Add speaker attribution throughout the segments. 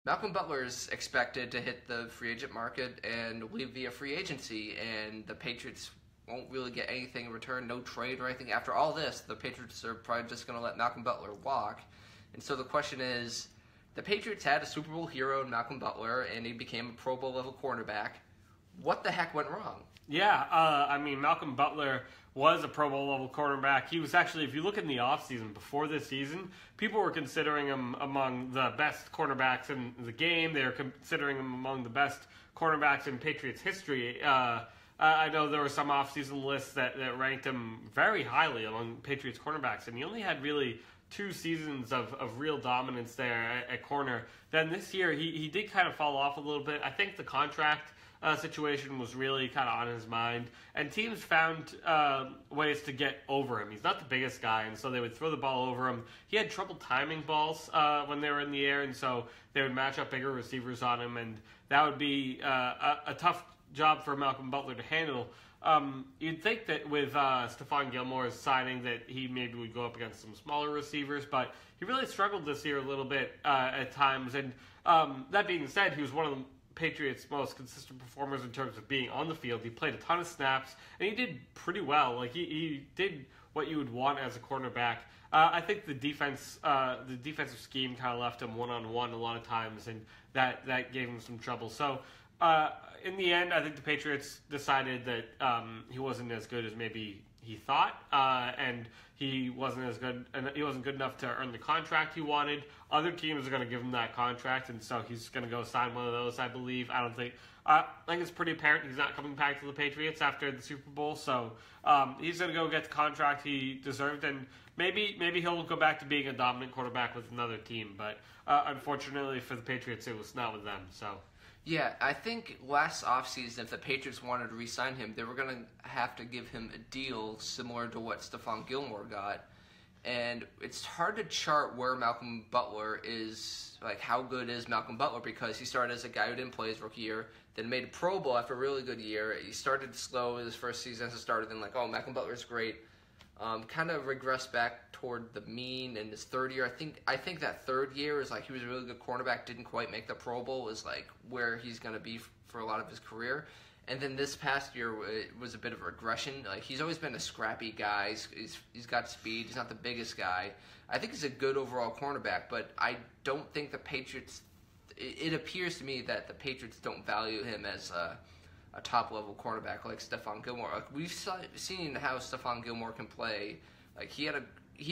Speaker 1: Malcolm Butler is expected to hit the free agent market and leave via free agency, and the Patriots won't really get anything in return, no trade or anything. After all this, the Patriots are probably just going to let Malcolm Butler walk. And so the question is, the Patriots had a Super Bowl hero in Malcolm Butler, and he became a Pro Bowl level cornerback. What the heck went wrong?
Speaker 2: Yeah, Malcolm Butler was a Pro Bowl level quarterback. He was actually, if you look in the offseason before this season, people were considering him among the best cornerbacks in the game. They were considering him among the best cornerbacks in Patriots history. I know there were some offseason lists that ranked him very highly among Patriots cornerbacks, and he only had really 2 seasons of real dominance there at corner. Then this year, he did kind of fall off a little bit. I think the contract situation was really kind of on his mind, and teams found ways to get over him. He's not the biggest guy, and so they would throw the ball over him. He had trouble timing balls when they were in the air, and so they would match up bigger receivers on him, and that would be a tough job for Malcolm Butler to handle. You'd think that with Stephon Gilmore's signing that he maybe would go up against some smaller receivers, but he really struggled this year a little bit at times, and that being said, he was one of the Patriots' most consistent performers in terms of being on the field. He played a ton of snaps, and he did pretty well. Like he did what you would want as a cornerback. I think the defensive scheme kind of left him one-on-one a lot of times, and that gave him some trouble. So in the end, I think the Patriots decided that he wasn't as good as maybe he thought, and he wasn't good enough to earn the contract he wanted. Other teams are going to give him that contract, and so he's going to go sign one of those, I believe. I think it's pretty apparent he's not coming back to the Patriots after the Super Bowl, so he's going to go get the contract he deserved, and maybe he'll go back to being a dominant quarterback with another team, but unfortunately for the Patriots, it was not with them, so.
Speaker 1: Yeah, I think last offseason, if the Patriots wanted to re-sign him, they were going to have to give him a deal similar to what Stephon Gilmore got. And it's hard to chart where Malcolm Butler is, like how good is Malcolm Butler, because he started as a guy who didn't play his rookie year, then made a Pro Bowl after a really good year. He started slow in his first season as a starter, then like, oh, Malcolm Butler's great. Kind of regressed back toward the mean in his third year. I think that third year is like he was a really good cornerback, didn't quite make the Pro Bowl, is like where he's going to be for a lot of his career. And then this past year it was a bit of a regression. Like he's always been a scrappy guy. He's got speed. He's not the biggest guy. I think he's a good overall cornerback, but I don't think the Patriots. It appears to me that the Patriots don't value him as a top-level cornerback like Stephon Gilmore. Like we've seen how Stephon Gilmore can play. Like he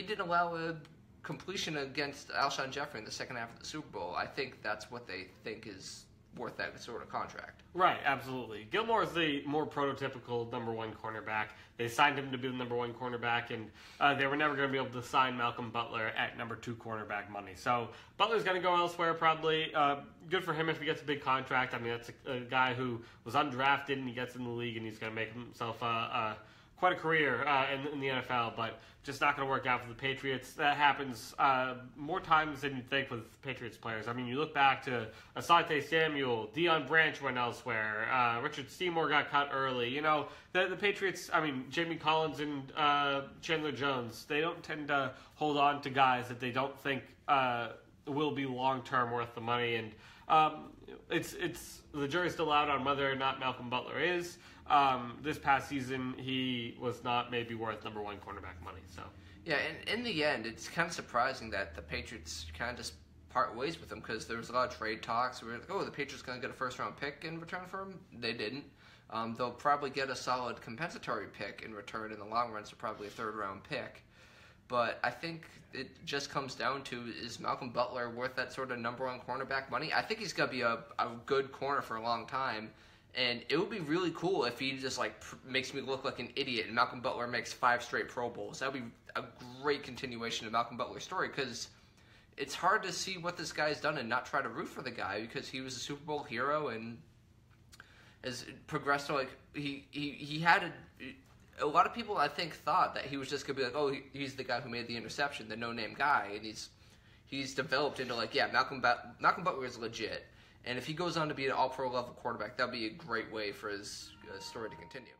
Speaker 1: didn't allow a completion against Alshon Jeffrey in the second half of the Super Bowl. I think that's what they think is worth that sort of contract.
Speaker 2: Right, absolutely. Gilmore is the more prototypical number 1 cornerback. They signed him to be the number 1 cornerback, and they were never going to be able to sign Malcolm Butler at number 2 cornerback money. So Butler's going to go elsewhere probably. Good for him if he gets a big contract. I mean, that's a guy who was undrafted, and he gets in the league, and he's going to make himself quite a career in the NFL, but just not going to work out for the Patriots. That happens more times than you think with Patriots players. I mean, you look back to Asante Samuel, Deion Branch went elsewhere, Richard Seymour got cut early. You know, the Patriots, I mean, Jamie Collins and Chandler Jones, they don't tend to hold on to guys that they don't think will be long-term worth the money, and it's the jury's still out on whether or not Malcolm Butler is. This past season, he was not maybe worth number 1 cornerback money. So
Speaker 1: yeah, and in the end, it's kind of surprising that the Patriots kind of just part ways with him, because there was a lot of trade talks. We were like, oh, the Patriots going to get a first-round pick in return for him. They didn't. They'll probably get a solid compensatory pick in return in the long run, so probably a third-round pick. But I think it just comes down to, is Malcolm Butler worth that sort of number 1 cornerback money? I think he's going to be a good corner for a long time. And it would be really cool if he just makes me look like an idiot and Malcolm Butler makes 5 straight Pro Bowls. That would be a great continuation of Malcolm Butler's story, because it's hard to see what this guy's done and not try to root for the guy, because he was a Super Bowl hero and has progressed to he had a lot of people I think thought that he was just gonna be like, oh, he's the guy who made the interception, the no-name guy, and he's developed into Malcolm Butler is legit. And if he goes on to be an all-pro level quarterback, that would be a great way for his story to continue.